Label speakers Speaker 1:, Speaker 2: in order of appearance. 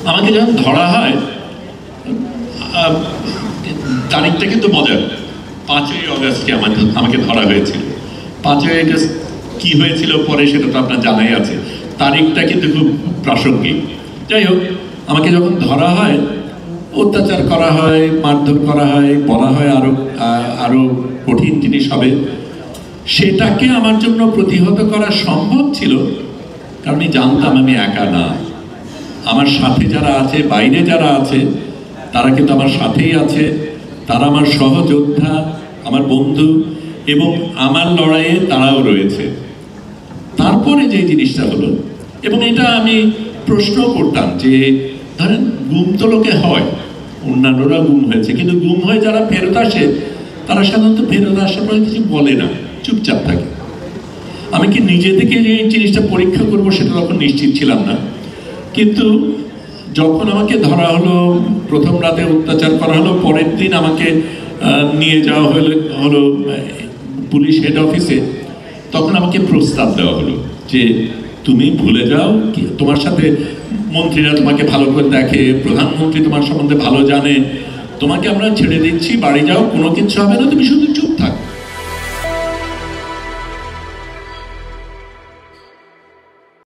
Speaker 1: আমাকে যখন ধরা হয়, তারিখটা কিন্তু মজার, 5ই অগাস্টে আমাকে ধরা হয়েছিল। 5ই অগাস্ট কি হয়েছিল পরে সেটা তো আপনার জানাই আছে, তারিখটা কিন্তু খুব প্রাসঙ্গিক। যাই হোক, আমাকে যখন ধরা হয়, অত্যাচার করা হয়, মারধর করা হয়, বলা হয় আরো কঠিন জিনিস হবে, সেটাকে আমার জন্য প্রতিহত করা সম্ভব ছিল কারণ আমি জানতাম আমি একা না, আমার সাথে যারা আছে, বাইরে যারা আছে তারা কিন্তু আমার সাথেই আছে, তারা আমার সহযোদ্ধা, আমার বন্ধু, এবং আমার লড়াইয়ে তারাও রয়েছে। তারপরে যে জিনিসটা হলো, এবং এটা আমি প্রশ্ন করতাম যে ধরেন গুম তো লোকে হয়, অন্যান্যরা গুম হয়েছে, কিন্তু গুম হয়ে যারা ফেরত আসে তারা সাধারণত ফেরত আসার পরে কিছু বলে না, চুপচাপ থাকে। আমি কি নিজে থেকে যে জিনিসটা পরীক্ষা করব সেটা তখন নিশ্চিত ছিলাম না। কিন্তু যখন আমাকে ধরা হলো, প্রথম রাতে অত্যাচার করা হলো, পরের দিন আমাকে নিয়ে যাওয়া হলো পুলিশ হেড অফিসে, তখন আমাকে প্রস্তাব দেওয়া হলো যে তুমি ভুলে যাও, কি তোমার সাথে মন্ত্রীরা তোমাকে ভালো করে দেখে, প্রধানমন্ত্রী তোমার সম্বন্ধে ভালো জানে, তোমাকে আমরা ছেড়ে দিচ্ছি, বাড়ি যাও, কোনো কিছু হবে না, তুমি শুধু